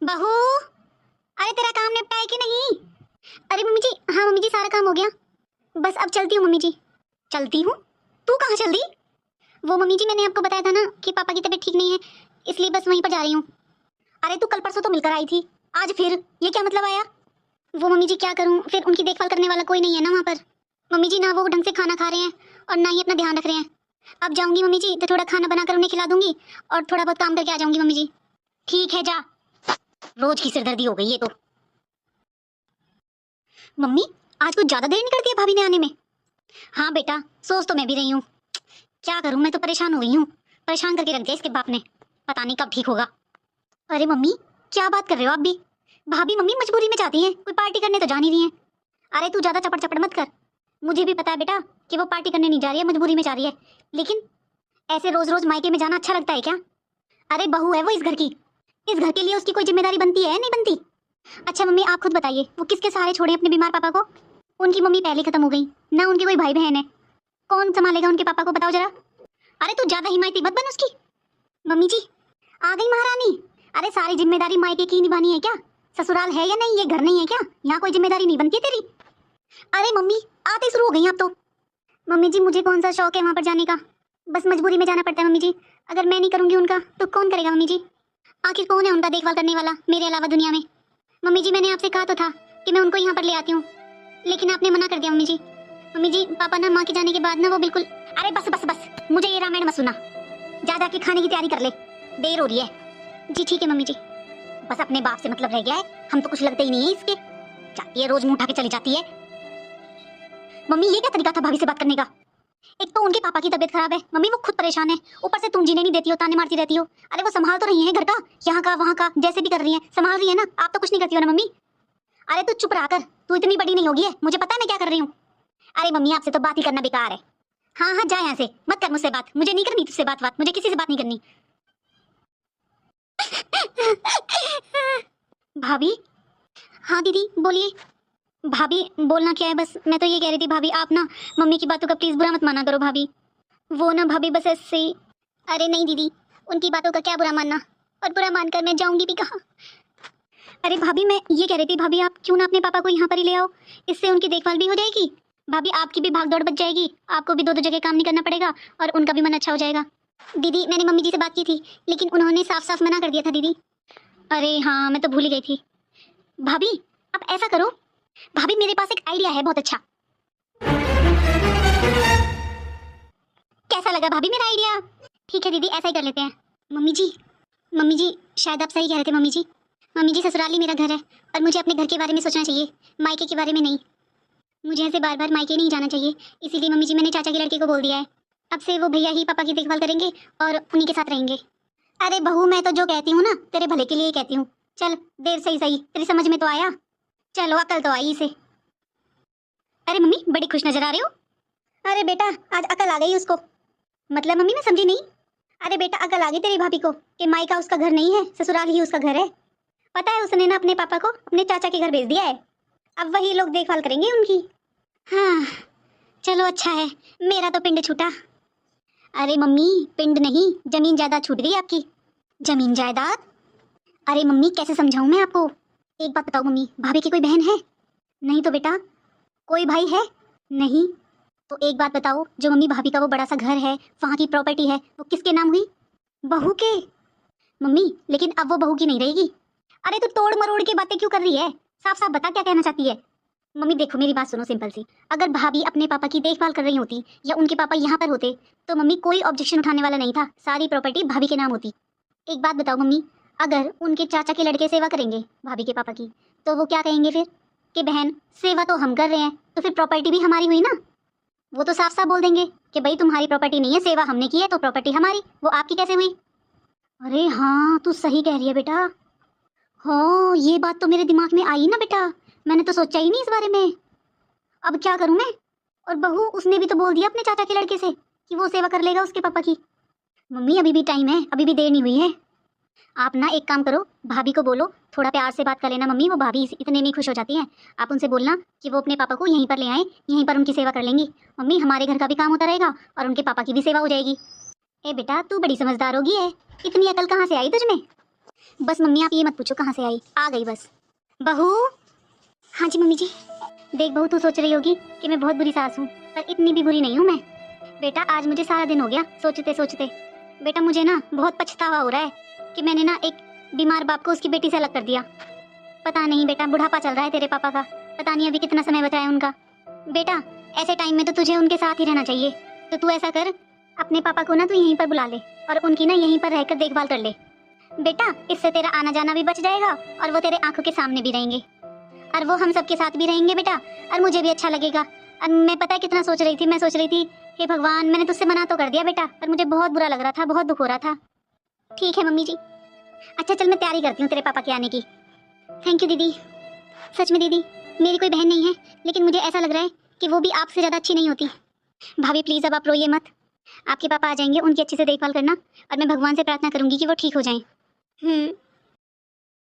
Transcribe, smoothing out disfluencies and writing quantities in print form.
बहू, अरे तेरा काम निपटा है कि नहीं? अरे मम्मी जी, हाँ मम्मी जी, सारा काम हो गया। बस अब चलती हूँ मम्मी जी। चलती हूँ? तू कहाँ चल दी? वो मम्मी जी, मैंने आपको बताया था ना कि पापा की तबीयत ठीक नहीं है, इसलिए बस वहीं पर जा रही हूँ। अरे तू कल परसों तो मिलकर आई थी, आज फिर ये क्या मतलब आया? वो मम्मी जी क्या करूँ, फिर उनकी देखभाल करने वाला कोई नहीं है ना वहाँ पर। मम्मी जी, ना वो ढंग से खाना खा रहे हैं और ना ही अपना ध्यान रख रहे हैं। अब जाऊंगी मम्मी जी तो थोड़ा खाना बनाकर उन्हें खिला दूंगी और थोड़ा बहुत काम करके आ जाऊंगी मम्मी जी। ठीक है, जा। रोज की सिरदर्दी हो गई है तो। मम्मी, आज कुछ ज्यादा देर नहीं करती है भाभी ने आने में। हाँ बेटा, सोच तो मैं भी रही हूँ। क्या करूँ, मैं तो परेशान हो गई हूँ। परेशान करके रख दिया इसके बाप ने, पता नहीं कब ठीक होगा। अरे मम्मी, क्या बात कर रहे हो आप भी? भाभी मम्मी मजबूरी में चाहती हैं, कोई पार्टी करने तो जा नहीं रही हैं। अरे तू ज्यादा चपड़ चपड़ मत कर। मुझे भी पता है बेटा कि वो पार्टी करने नहीं जा रही है, मजबूरी में जा रही है। लेकिन ऐसे रोज रोज मायके में जाना अच्छा लगता है क्या? अरे बहू है वो इस घर की, इस घर के लिए उसकी कोई जिम्मेदारी बनती है नहीं बनती? अच्छा मम्मी, आप खुद बताइए, वो किसके सहारे छोड़े अपने बीमार पापा को? उनकी मम्मी पहले खत्म हो गई ना, उनके कोई भाई बहन है। कौन संभालेगा उनके पापा को, बताओ जरा। अरे तू ज्यादा हिमायती मत बन उसकी। मम्मी जी, आ गई महारानी। अरे सारी जिम्मेदारी मायके की निभानी है क्या? ससुराल है या नहीं, ये घर नहीं है क्या? यहाँ कोई जिम्मेदारी नहीं बनती है तेरी? अरे मम्मी, आते शुरू हो गई आप तो। मम्मी जी, मुझे कौन सा शौक है वहाँ पर जाने का, बस मजबूरी में जाना पड़ता है मम्मी जी। अगर मैं नहीं करूँगी उनका तो कौन करेगा मम्मी जी? आखिर कौन है उनका देखभाल करने वाला मेरे अलावा दुनिया में? मम्मी जी, मैंने आपसे कहा तो था कि मैं उनको यहाँ पर ले आती हूँ, लेकिन आपने मना कर दिया मम्मी जी। मम्मी जी, पापा ना माँ के जाने के बाद ना वो बिल्कुल। अरे बस बस बस, मुझे ये रामायण मत सुना। जा जाके खाने की तैयारी कर ले, देर हो रही है। जी ठीक है मम्मी जी। बस अपने बाप से मतलब रह गया है, हम तो कुछ लगते ही नहीं है इसके। जाती है रोज मुंह उठा के चली जाती है। मम्मी, ये क्या तरीका था भाभी से बात करने का? एक तो उनके पापा की तबीयत खराब है मम्मी, वो खुद परेशान है, ऊपर से तुम जीने नहीं देती हो, ताने मारती रहती हो। अरे वो संभाल तो रही है घर का, यहाँ का वहाँ का, जैसे भी कर रही है संभाल रही है ना, आप तो कुछ नहीं करती हो ना मम्मी। अरे तू चुप रहा कर, तू इतनी बड़ी नहीं होगी है, मुझे पता है मैं क्या कर रही हूँ। अरे मम्मी, आपसे तो बात ही करना बेकार है। हाँ हाँ, जा यहाँ से, मत कर मुझसे बात, मुझे नहीं करनी तुझसे बात, मुझे किसी से बात नहीं करनी। भाभी। हाँ दीदी बोलिए। भाभी बोलना क्या है, बस मैं तो ये कह रही थी भाभी, आप ना मम्मी की बातों का प्लीज बुरा मत माना करो भाभी। वो ना भाभी बस ऐसे ही। अरे नहीं दीदी, उनकी बातों का क्या बुरा मानना, और बुरा मानकर मैं जाऊंगी भी कहाँ? अरे भाभी, मैं ये कह रही थी भाभी, आप क्यों ना अपने पापा को यहाँ पर ही ले आओ, इससे उनकी देखभाल भी हो जाएगी। भाभी आपकी भी भाग दौड़ बच जाएगी, आपको भी दो दो जगह काम नहीं करना पड़ेगा और उनका भी मन अच्छा हो जाएगा। दीदी मैंने मम्मी जी से बात की थी, लेकिन उन्होंने साफ साफ मना कर दिया था दीदी। अरे हाँ, मैं तो भूल ही गई थी। भाभी आप ऐसा करो, भाभी मेरे पास एक आइडिया है बहुत अच्छा। कैसा लगा भाभी मेरा आइडिया? ठीक है दीदी, ऐसा ही कर लेते हैं। मम्मी जी, मम्मी जी शायद आप सही कह रहे थे मम्मी जी। मम्मी जी, ससुराल ही मेरा घर है और मुझे अपने घर के बारे में सोचना चाहिए, मायके के बारे में नहीं। मुझे ऐसे बार बार मायके नहीं जाना चाहिए, इसीलिए मम्मी जी मैंने चाचा के लड़के को बोल दिया है, अब से वो भैया ही पापा की देखभाल करेंगे और उन्हीं के साथ रहेंगे। अरे बहू, मैं तो जो कहती हूँ ना तेरे भले के लिए ही कहती हूँ। चल, देर सही सही तेरी समझ में तो आया, चलो अकल तो आई इसे। अरे मम्मी, बड़ी खुश नजर आ रहे हो। अरे बेटा, आज अकल आ गई उसको। मतलब मम्मी, मैं समझी नहीं। अरे बेटा, अकल आ गई तेरी भाभी को कि मायका उसका घर नहीं है, ससुराल ही उसका घर है। पता है, उसने ना अपने पापा को अपने चाचा के घर भेज दिया है, अब वही लोग देखभाल करेंगे उनकी। हाँ चलो अच्छा है, मेरा तो पिंड छूटा। अरे मम्मी, पिंड नहीं, जमीन जायदाद छूट गई आपकी। जमीन जायदाद? अरे मम्मी, कैसे समझाऊं मैं आपको? एक बात बताओ मम्मी, भाभी की कोई बहन है? नहीं तो बेटा। कोई भाई है? नहीं। तो एक बात बताओ, जो मम्मी भाभी का वो बड़ा सा घर है, वहाँ की प्रॉपर्टी है, वो किसके नाम हुई? बहू के। मम्मी, लेकिन अब वो बहू की नहीं रहेगी। अरे तू तोड़ मरोड़ के बातें क्यों कर रही है, साफ साफ बता क्या कहना चाहती है। मम्मी देखो, मेरी बात सुनो सिंपल सी, अगर भाभी अपने पापा की देखभाल कर रही होती या उनके पापा यहाँ पर होते तो मम्मी कोई ऑब्जेक्शन उठाने वाला नहीं था, सारी प्रॉपर्टी भाभी के नाम होती। एक बात बताओ मम्मी, अगर उनके चाचा के लड़के सेवा करेंगे भाभी के पापा की, तो वो क्या कहेंगे फिर कि बहन सेवा तो हम कर रहे हैं तो फिर प्रॉपर्टी भी हमारी हुई ना। वो तो साफ साफ बोल देंगे कि भाई तुम्हारी प्रॉपर्टी नहीं है, सेवा हमने की है तो प्रॉपर्टी हमारी, वो आपकी कैसे हुई? अरे हाँ, तू सही कह रही है बेटा। हाँ, ये बात तो मेरे दिमाग में आई ना बेटा, मैंने तो सोचा ही नहीं इस बारे में। अब क्या करूं मैं? और बहू, उसने भी तो बोल दिया अपने चाचा के लड़के से कि वो सेवा कर लेगा उसके पापा की। मम्मी अभी भी टाइम है, अभी भी देर नहीं हुई है। आप ना एक काम करो, भाभी को बोलो थोड़ा प्यार से बात कर लेना मम्मी, वो भाभी इतने में खुश हो जाती हैं। आप उनसे बोलना कि वो अपने पापा को यहीं पर ले आए, यहीं पर उनकी सेवा कर लेंगी। मम्मी, हमारे घर का भी काम होता रहेगा और उनके पापा की भी सेवा हो जाएगी। ए बेटा, तू बड़ी समझदार होगी है, इतनी अकल कहाँ से आई तुझमें? बस मम्मी आप ये मत पूछो कहाँ से आई, आ गई बस। बहू। हाँ जी मम्मी जी। देख बहू, तू सोच रही होगी कि मैं बहुत बुरी सास हूँ, पर इतनी भी बुरी नहीं हूँ मैं। बेटा आज मुझे सारा दिन हो गया सोचते सोचते। बेटा मुझे ना बहुत पछतावा हो रहा है कि मैंने ना एक बीमार बाप को उसकी बेटी से अलग कर दिया। पता नहीं बेटा, बुढ़ापा चल रहा है तेरे पापा का, पता नहीं अभी कितना समय बचा है उनका। बेटा ऐसे टाइम में तो तुझे उनके साथ ही रहना चाहिए। तो तू ऐसा कर, अपने पापा को ना तू यहीं पर बुला ले और उनकी ना यहीं पर रहकर देखभाल कर ले। बेटा इससे तेरा आना जाना भी बच जाएगा और वो तेरे आंखों के सामने भी रहेंगे और वो हम सबके साथ भी रहेंगे बेटा, और मुझे भी अच्छा लगेगा। और मैं पता है कितना सोच रही थी, मैं सोच रही थी हे भगवान, मैंने तुझसे मना तो कर दिया बेटा, पर मुझे बहुत बुरा लग रहा था, बहुत दुख हो रहा था। ठीक है मम्मी जी। अच्छा चल मैं तैयारी करती हूँ तेरे पापा के आने की। थैंक यू दीदी। सच में दीदी मेरी कोई बहन नहीं है, लेकिन मुझे ऐसा लग रहा है कि वो भी आपसे ज़्यादा अच्छी नहीं होती। भाभी प्लीज़ अब आप रोइए मत, आपके पापा आ जाएंगे, उनकी अच्छे से देखभाल करना और मैं भगवान से प्रार्थना करूंगी कि वो ठीक हो जाएं।